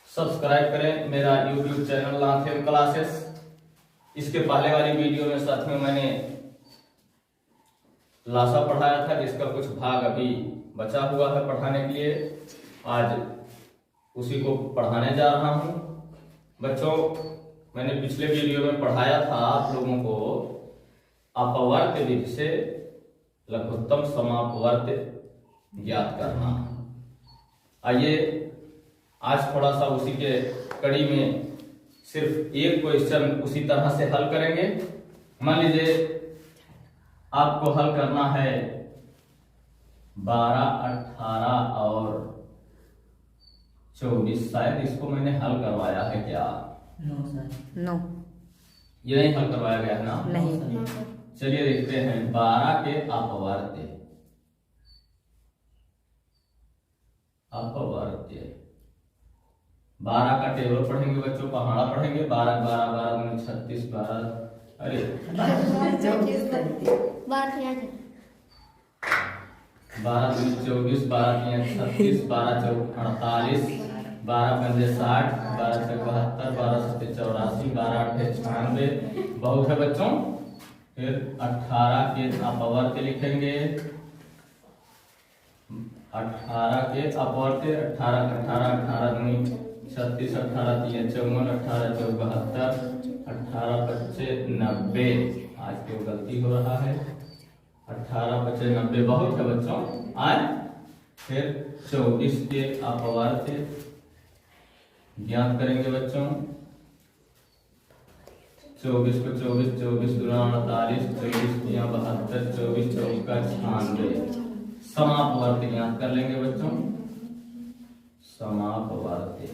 Subscribe करें मेरा YouTube channel लाथेम classes. इसके पहले वाली वीडियो में साथियों मैंने लासा पढ़ाया था, जिसका कुछ भाग अभी बचा हुआ है पढ़ाने के लिए। आज उसी को पढ़ाने जा रहा हूं। बच्चों, मैंने पिछले वीडियो में पढ़ाया था आप लोगों को अपवर्त्य विधि से लघुत्तम समापवर्त्य ज्ञात करना। आइए आज थोड़ा सा उसी के कड़ी में सिर्फ एक क्वेश्चन उसी तरह से हल करेंगे। मान लीजिए आपको हल करना है 12, 18 और 24। शायद इसको मैंने हल करवाया है क्या? नो, ये नहीं हल करवाया गया है ना? नहीं। चलिए देखते हैं 12 के अपवर्त्य। अपवर्त्य 12 का टेबल पढ़ेंगे बच्चों, पहाड़ा पढ़ेंगे। 12 12 12 36 12, अरे 12 24 12 36 12 48 12 5 60 12 6 72 12 7 84 12 8 96। बहुत है बच्चों। फिर 18 के अपवर्त्य लिखेंगे। 18 के अपवर्त्य 18 18 18 दूनी 36 18 3 54 18 4 72 18 25 90। आज क्यों गलती हो रहा है? 18 25 90 बहुत है बच्चों। आज फिर 24 के अपवर्त्य ज्ञात करेंगे बच्चों। 24 को 24 24 दूना 48 24 तिया 72 24 चौका 96। समापवर्त्य ज्ञात कर लेंगे बच्चों। समापवर्त्य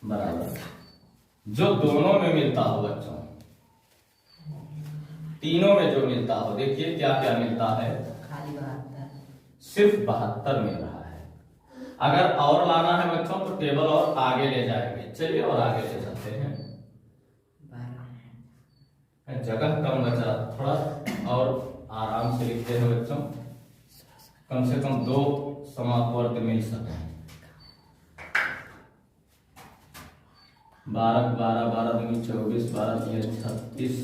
बराबर जो दोनों में मिलता हो बच्चों, तीनों में जो मिलता हो। देखिए क्या क्या मिलता है? खाली 72, सिर्फ 72 मिल रहा है। अगर और लाना है बच्चों तो टेबल और आगे ले जाएंगे। चलिए और आगे ले जाते हैं। जगह कम बचा, थोड़ा और आराम से लिखते हैं बच्चों। कम से कम 2 समापवर्त्य मिल सके। 12 12 12 दूनी 24 12 3 36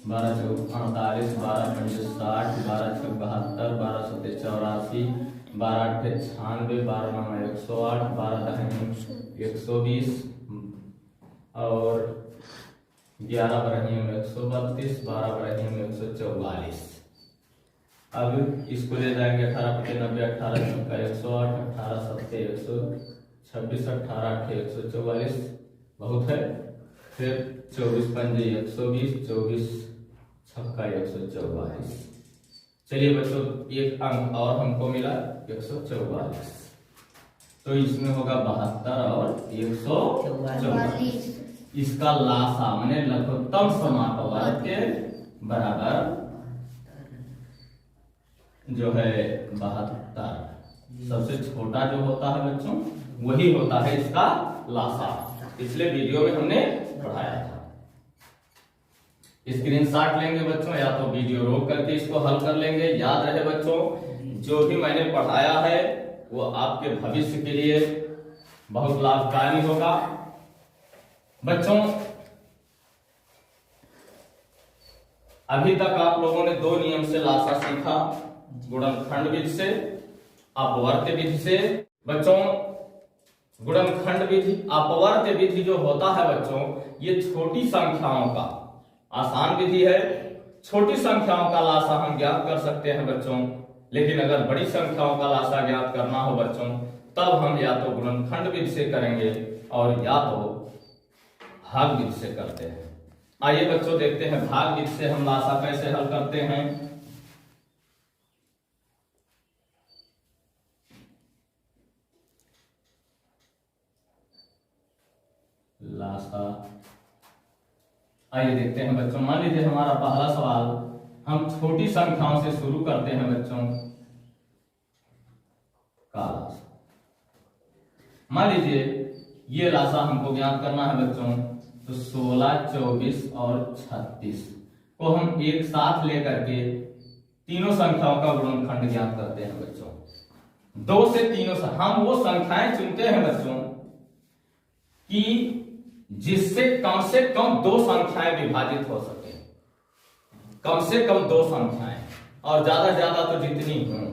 12 4 48 12 5 60 12 6 72 12 7 84 12 8 96 12 9 108 12 10 120 और 11 बरहियों में 132 12 बरहियों में 144। अब इसको ले जाएंगे 18 पचे 90 18 चौका 108 18 सत्ते 126 18 8 144 बहुत है। फिर 24 पंजे 120 24 छक्का 144। चलिए बच्चों एक अंक और हमको मिला 144। तो इसमें होगा 72 और 144। इसका लासा माने लघुत्तम समापवर्त्य बराबर जो है 72। सबसे छोटा जो होता है बच्चों वही होता है इसका लासा। पिछले वीडियो में हमने पढ़ाया था। स्क्रीनशॉट लेंगे बच्चों, या तो वीडियो रोक करके इसको हल कर लेंगे। याद रहे बच्चों, जो भी मैंने पढ़ाया है वो आपके भविष्य के लिए बहुत लाभकारी होगा। बच्चों अभी तक आप लोगों ने 2 नियम से लासा सीखा, गुणनखंड विधि से, अपवर्त्य विधि से। बच्चों गुणनखंड विधि, अपवर्त्य विधि जो होता है बच्चों, ये छोटी संख्याओं का आसान विधि है। छोटी संख्याओं का लासा हम ज्ञात कर सकते हैं बच्चों, लेकिन अगर बड़ी संख्याओं का लासा ज्ञात करना हो बच्चों तब हम या तो गुणनखंड विधि से करेंगे और या तो भाग विधि से करते हैं। आइए बच्चों देखते हैं भाग विधि से हम लासा कैसे हल करते हैं। लासा आइए देखते हैं बच्चों। मान लीजिए हमारा पहला सवाल, हम छोटी संख्याओं से शुरू करते हैं बच्चों का लासा। मान लीजिए ये लासा हमको ज्ञात करना है बच्चों, तो 16 24 और 36 को हम एक साथ लेकर के तीनों संख्याओं का गुणनखंड ज्ञात करते हैं बच्चों। 2 से तीनों हम वो संख्याएं चुनते हैं बच्चों कि जिससे कम दो संख्याएं विभाजित हो सके, कम से कम दो संख्याएं, और ज्यादा से ज्यादा तो जितनी हो।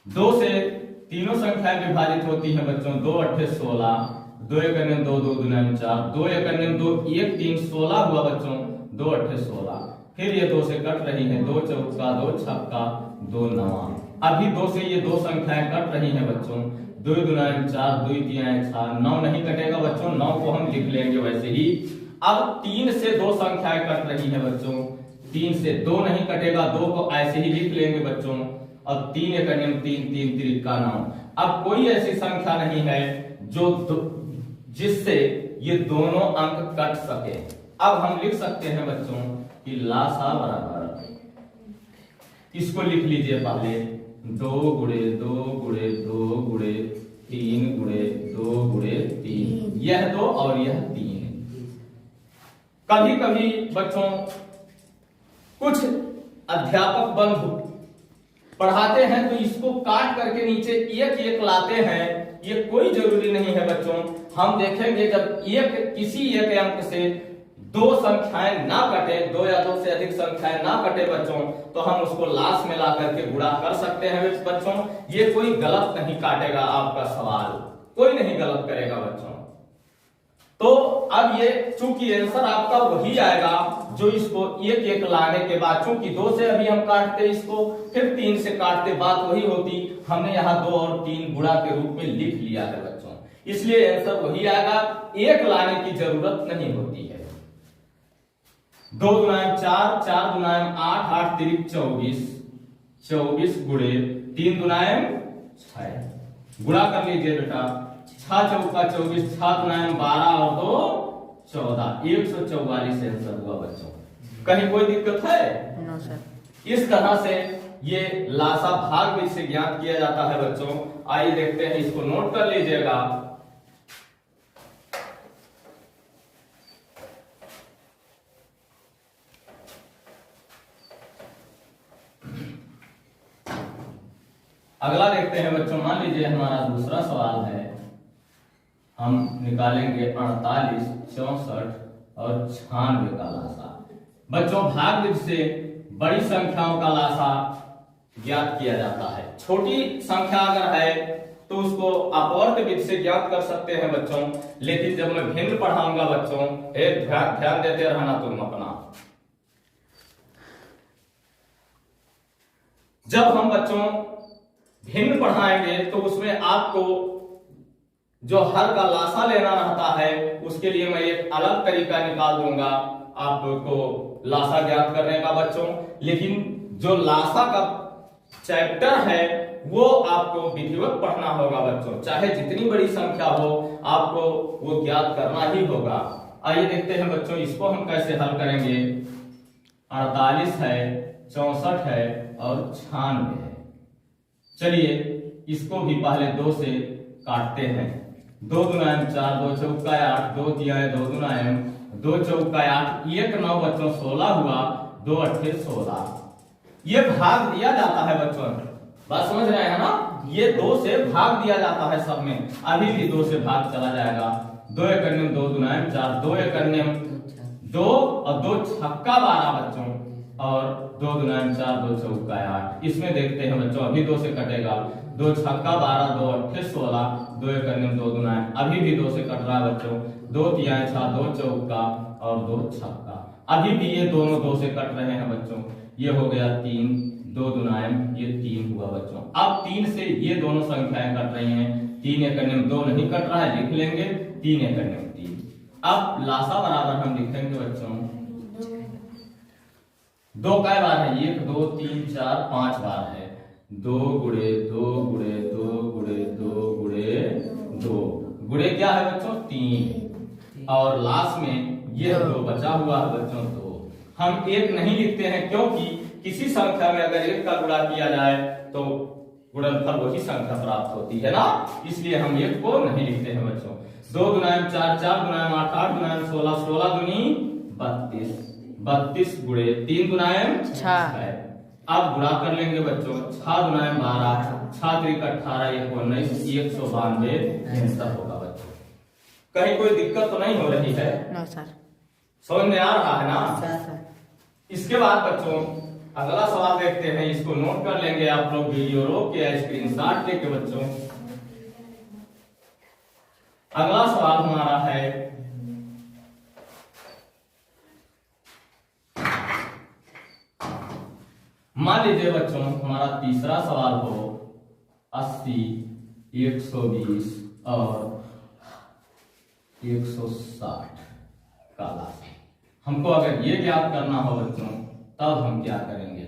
दो से तीनों संख्याएं विभाजित होती हैं बच्चों। 2 8 16, 2 1 2 2 2 4, 2 1 2 1 3 16 हुआ बच्चों। 2 8 16, फिर ये 2 से कट रही है, 2 चौका 2 छक्का 2 9। अभी 2 से ये दो संख्याएं कट रही हैं बच्चों। 2 2 4, 2 3 6, 9 नहीं कटेगा बच्चों, 9 को हम लिख लेंगे वैसे ही। अब 3 से दो संख्याएं कट रही हैं बच्चों। 3 से 2 नहीं कटेगा, 2 को ऐसे ही लिख लेंगे बच्चों। और 3 1 3 3 3 का 9। अब कोई ऐसी संख्या नहीं है जो जिससे ये दोनों अंक कट सके। अब हम लिख सकते हैं बच्चों कि लासा बराबर, इसको लिख लीजिए पहले, 2 गुणे 2 गुणे 2 गुणे 3 गुणे 2 गुणे 3, यह 2 और यह 3। कभी कभी बच्चों कुछ अध्यापक बंधु पढ़ाते हैं तो इसको काट करके नीचे एक एक लाते हैं। ये कोई जरूरी नहीं है बच्चों। हम देखेंगे जब किसी एक अंक से दो संख्याएं ना कटे, 2 या 2 से अधिक संख्याएं ना कटे बच्चों, तो हम उसको लास्ट में ला करके गुणा कर सकते हैं बच्चों। ये कोई गलत नहीं काटेगा आपका सवाल, कोई नहीं गलत करेगा बच्चों। तो अब ये चूंकि आंसर आपका वही आएगा जो इसको एक एक लाने के बाद, चूंकि 2 से अभी हम काटते इसको, फिर 3 से काटते, बात वही होती। हमने यहाँ 2 और 3 गुणा के रूप में लिख लिया है बच्चों, इसलिए आंसर वही आएगा, एक लाने की जरूरत नहीं होती है। 2 दुनायम 4, 4 दुनायम 8, 8 तिरिक 24, 24 गुणे 3 दुनायम 6। गुणा कर लीजिए बेटा, 6 चौका 24, 6 दुनायम 12 और 2 14, 144 आंसर हुआ बच्चों। कहीं कोई दिक्कत है? No sir. इस तरह से ये लासा भाग से ज्ञात किया जाता है बच्चों। आइए देखते हैं, इसको नोट कर लीजिएगा। अगला देखते हैं बच्चों, मान लीजिए हमारा दूसरा सवाल है। हम निकालेंगे 48, 64 और 96 का लासा। बच्चों भाग विधि से बड़ी संख्याओं का लासा ज्ञात किया जाता है। छोटी संख्या अगर है तो उसको अपवर्त विधि से ज्ञात कर सकते हैं बच्चों, लेकिन जब मैं भिन्न पढ़ाऊंगा बच्चों, एक ध्यान देते रहना तुम अपना। जब हम बच्चों भिन्न पढ़ाएंगे तो उसमें आपको जो हर का लासा लेना रहता है उसके लिए मैं एक अलग तरीका निकाल दूंगा आपको लासा ज्ञात करने का बच्चों। लेकिन जो लासा का चैप्टर है वो आपको विधिवत पढ़ना होगा बच्चों, चाहे जितनी बड़ी संख्या हो आपको वो ज्ञात करना ही होगा। आइए देखते हैं बच्चों, इसको हम कैसे हल करेंगे। 48 है, 64 है और 96 है। चलिए इसको भी पहले 2 से काटते हैं। 2 दुनायम 4, 2 चौका 8, 2 तिहाई 2 दुनायम 2 चौका 8, 1 9 बच्चों 16 हुआ, 2 8 16। ये भाग दिया जाता है बच्चों, बात समझ रहे हैं ना? ये 2 से भाग दिया जाता है सब में, अभी भी 2 से भाग चला जाएगा। 2 1 2 दुनायम 4, 2 1 2 और 2 छक्का 12 बच्चों, और 2 दुनायम 4, 2 चौका 8। इसमें देखते हैं बच्चों, अभी 2 से कटेगा, 2 छक्का 12, 2 8 16, 2 1 2 दुनायम, अभी भी 2 से कट रहा है बच्चों। 2 तिहाई 6, 2 चौका और 2 छक्का, अभी भी ये दोनों 2 से कट रहे हैं बच्चों। ये हो गया 3, 2 दुनायम, ये 3 हुआ बच्चों। अब 3 से ये दोनों संख्याएं कट रही हैं। 3 1 2 नहीं कट रहा है, लिख लेंगे 3 1 3। अब लासा बराबर हम लिखेंगे बच्चों, 2 कै बार है, 1 2 3 4 5 बार है। 2 गुणे 2 गुणे 2 गुणे 2 गुणे 2 गुणे क्या है बच्चों? 3, और लास्ट में ये 2 बचा हुआ है बच्चों 2। हम 1 नहीं लिखते हैं क्योंकि किसी संख्या में अगर 1 का गुणा किया जाए तो गुणनफल वही संख्या प्राप्त होती है ना, इसलिए हम 1 को नहीं लिखते हैं बच्चों। 2 दुनायम 4, 4 दुनायम 8, 8 दुनायम 16, 16 दूनी 32, 32 गुणे 3 दुनायम 6। अब गुणा कर लेंगे बच्चों, 6 दुनायम 12, 6 3 18, 1 19, 192 आंसर होगा बच्चों। कहीं कोई दिक्कत तो नहीं हो रही है? No sir. समझ में आ रहा है ना? सर। इसके बाद बच्चों अगला सवाल देखते हैं, इसको नोट कर लेंगे आप लोग, वीडियो रोक के या स्क्रीनशॉट लेके बच्चों। अगला सवाल हमारा है मान लीजिए बच्चों हमारा तीसरा सवाल हो 80, 120 और 160 का लाभ। हमको अगर ये ज्ञात करना हो बच्चों तब हम क्या करेंगे?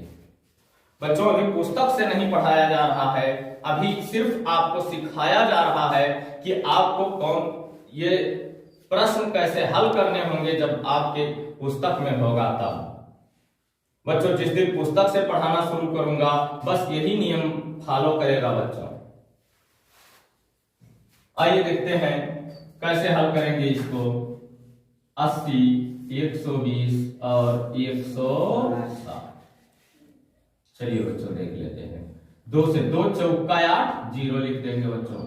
बच्चों अभी पुस्तक से नहीं पढ़ाया जा रहा है, अभी सिर्फ आपको सिखाया जा रहा है कि आपको कौन ये प्रश्न कैसे हल करने होंगे जब आपके पुस्तक में होगा तब। बच्चों जिस दिन पुस्तक से पढ़ाना शुरू करूंगा बस यही नियम फॉलो करेगा बच्चों। आइए देखते हैं कैसे हल करेंगे इसको। 80, 120 और 160। चलिए बच्चों देख लेते हैं। 2 से 2 चौका 8, 0 लिख देंगे बच्चों।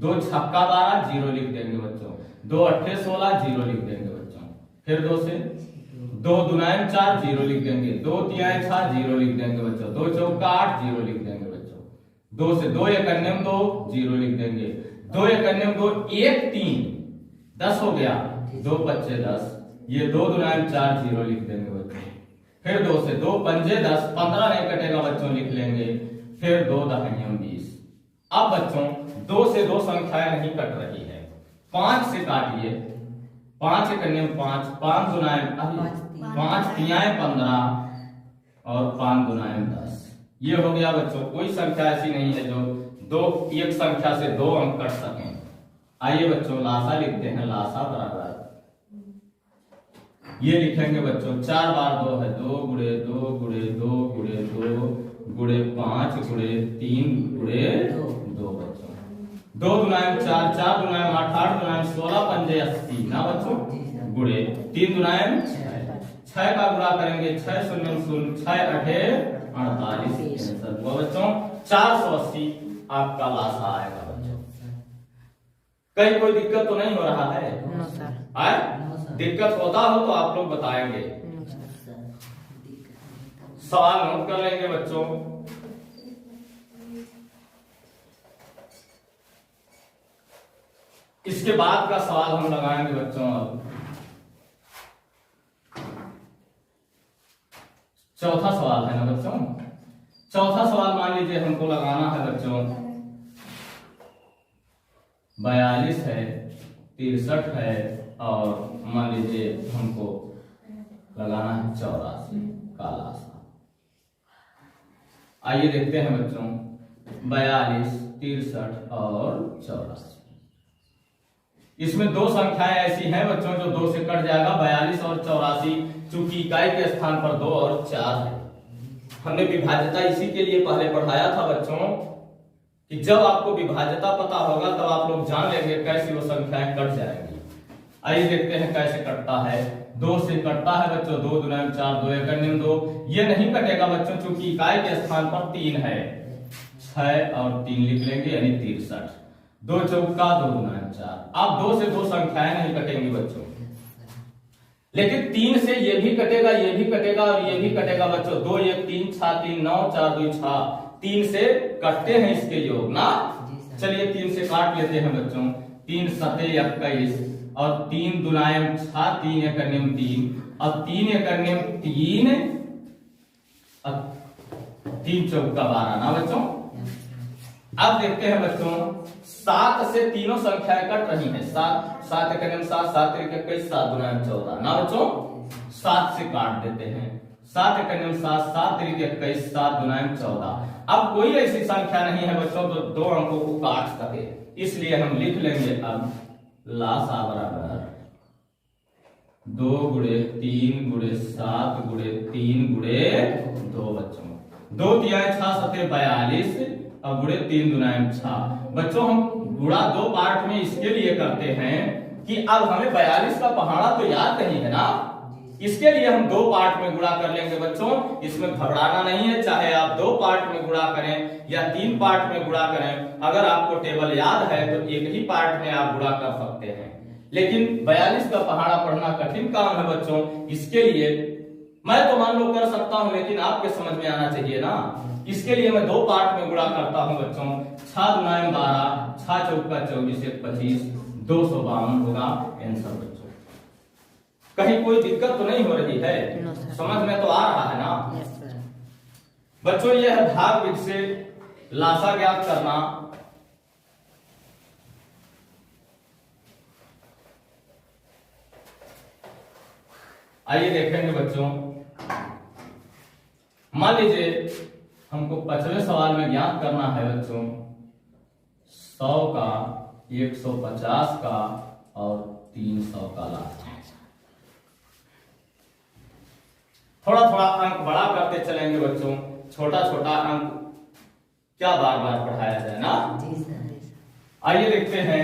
2 छक्का 12, 0 लिख देंगे बच्चों। 2 अट्ठे 16, 0 लिख देंगे बच्चों। फिर 2 से 2 दुनायम 4, 0 लिख देंगे। 2 तिहाई 6, 0 लिख देंगे बच्चों। 2 चौका 8, 0 लिख देंगे बच्चों। 2 से 2 एकन्यम 2, 0 लिख देंगे। 2 एकन्यम 2, 1 3, 10 हो गया। 2 पच्चे 10, ये 2 दुनायम 4, 0 लिख देंगे बच्चों। फिर 2 से 2 पंजे 10, 15 नहीं कटेगा बच्चों, लिख लेंगे। फिर 2 दहनियम 20। अब बच्चों 2 से 2 संख्याएं नहीं कट रही है, 5 से काटिए। 5 एकन्यम 5, 5 दुनायम 5 तिहाई 15 और 5 दुनायम 10। ये हो गया बच्चों। कोई संख्या ऐसी नहीं है जो दो एक संख्या से 2 अंक कट सकें। आइए बच्चों लासा लिखते हैं। लासा बराबर ये लिखेंगे बच्चों 4 बार 2 है, 2 गुणे 2 गुणे 2 गुणे 2 गुणे 5 गुणे 3 गुणे 2 बच्चों। 2 दुनायम 4, 4 दुनायम 8, 8 दुनायम 16, पंजे 80 ना बच्चों। गुणे 3 दुनायम 6 का गुणा करेंगे 6 शून्य 0, 6 अठे 48 बच्चों। 480 आपका लासा आएगा बच्चों। कहीं कोई दिक्कत तो नहीं हो रहा है? No sir. आए दिक्कत होता हो तो आप लोग बताएंगे। सवाल नोट कर लेंगे बच्चों। इसके बाद का सवाल हम लगाएंगे बच्चों। अब चौथा सवाल है ना बच्चों। चौथा सवाल मान लीजिए हमको लगाना है बच्चों 42 है, 63 है और मान लीजिए हमको लगाना है 84 का लासा। आइए देखते हैं बच्चों 42, 63 और 84। इसमें 2 संख्याएं ऐसी हैं बच्चों जो 2 से कट जाएगा। 42 और 84 चूंकि इकाई के स्थान पर 2 और 4 है। हमने विभाज्यता इसी के लिए पहले पढ़ाया था बच्चों कि जब आपको विभाज्यता पता होगा तब आप लोग जान लेंगे कैसे वो संख्याएं कट जाएंगी। आइए देखते हैं कैसे कटता है। 2 से कटता है बच्चों 2 दुनायम 4, 2 एकन्यम 2। ये नहीं कटेगा बच्चों चूंकि इकाई के स्थान पर 3 है। 6 और 3 लिख लेंगे यानी 63। 2 चौका 2 दुनायम 4। अब 2 से 2 संख्याएं नहीं कटेंगी बच्चों, लेकिन 3 से ये भी कटेगा, ये भी कटेगा और ये भी कटेगा बच्चों। 2 1 3, 6 3 9, 4 2 6। 3 से कटते हैं इसके योग ना। चलिए 3 से काट लेते हैं बच्चों। 3 7 21 और 3 दुनायम 6, 3 एकन्यम 3 और 3 एकन्यम 3 और 3 चौका 12 ना बच्चों। अब देखते हैं बच्चों 7 से तीनों संख्याएं कट रही हैं। 7 एकन्यम 7, 7 21, 7 दुनायम 14 ना बच्चों। 7 से काट देते हैं। 7 एकन्यम 7, 7 21, 7 दुनायम 14। अब कोई ऐसी संख्या नहीं है बच्चों जो 2 अंकों को काट सके, इसलिए हम लिख लेंगे अब लासा बराबर 2 गुणे 3 गुणे 7 गुणे 3 गुणे 2 बच्चों। 2 तिहाई 6 सते 42 और गुणे 3 दुनायम 6। बच्चों हम गुणा 2 पार्ट में इसके लिए करते हैं कि अब हमें 42 का पहाड़ा तो याद नहीं है ना, इसके लिए हम 2 पार्ट में गुणा कर लेंगे बच्चों। इसमें घबराना नहीं है, चाहे आप 2 पार्ट में गुणा करें या 3 पार्ट में गुणा करें। अगर आपको टेबल याद है तो एक ही पार्ट में आप गुणा कर सकते हैं। लेकिन 42 का पहाड़ा पढ़ना कठिन काम है बच्चों। इसके लिए मैं तो मान लो कर सकता हूं, लेकिन आपके समझ में आना चाहिए ना। इसके लिए मैं 2 पार्ट में गुणा करता हूं बच्चों। 6 गुना 12, 6 चौका 24, 1 25, 252 होगा आंसर बच्चों। कहीं कोई दिक्कत तो नहीं हो रही है? No, sir. समझ में तो आ रहा है ना Yes, sir. बच्चों? यह है भाग विधि से लासा ज्ञात करना। आइए देखेंगे बच्चों। मान लीजिए हमको 5वें सवाल में ज्ञात करना है बच्चों 100 का, 150 का और 300 का लासा। थोड़ा थोड़ा अंक बड़ा करते चलेंगे बच्चों। छोटा छोटा अंक क्या बार बार पढ़ाया जाए ना। जी सर, जी सर। आइए देखते हैं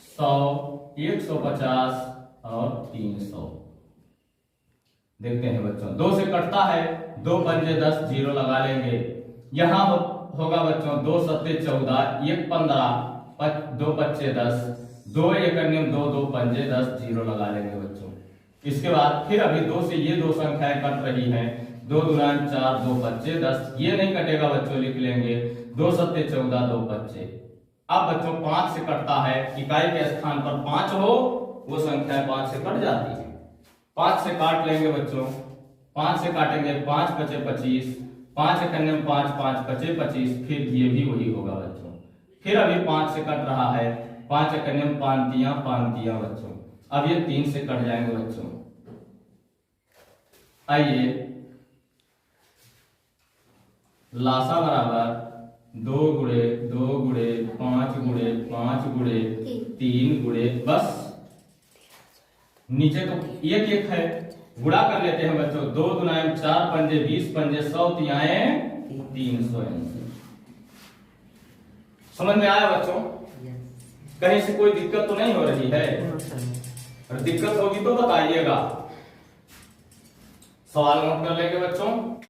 100, 150 और 300। देखते हैं बच्चों। 2 से कटता है, 2 पंजे 10, 0 लगा लेंगे। यहां होगा बच्चों 2 सत्ते 14, 1 15, 2 पच्चे 10, 2 एक अन्य 2, 2 पंजे 10, 0 लगा लेंगे बच्चों। इसके बाद फिर अभी 2 से ये 2 संख्याएं कट रही हैं। 2 दूना 4, 2 पच्चे 10, ये नहीं कटेगा बच्चों, लिख लेंगे 2 सत्ते 14, 2 पच्चे। अब बच्चों 5 से कटता है, इकाई के स्थान पर 5 हो वो संख्या 5 से कट जाती है। 5 से काट लेंगे बच्चों। 5 से काटेंगे 5 पचे 25, 5 एक अन्य 5, 5 पचे 25, फिर ये भी वही होगा बच्चों। फिर अभी 5 से कट रहा है, 5 एक अन्य 5 बच्चों। अब ये 3 से कट जाएंगे बच्चों। आइए लासा बराबर 2 गुणे 2 गुणे 5 गुणे 5 गुणे 3 गुणे, बस नीचे तो एक एक है, गुणा कर लेते हैं बच्चों। 2 दूना 4 पंजे 20 पंजे 100 तिहाए 300 आंसर। समझ में आया बच्चों? Yes. कहीं से कोई दिक्कत तो नहीं हो रही है? No, sir. और दिक्कत होगी तो बताइएगा। सवाल नोट कर लेंगे बच्चों।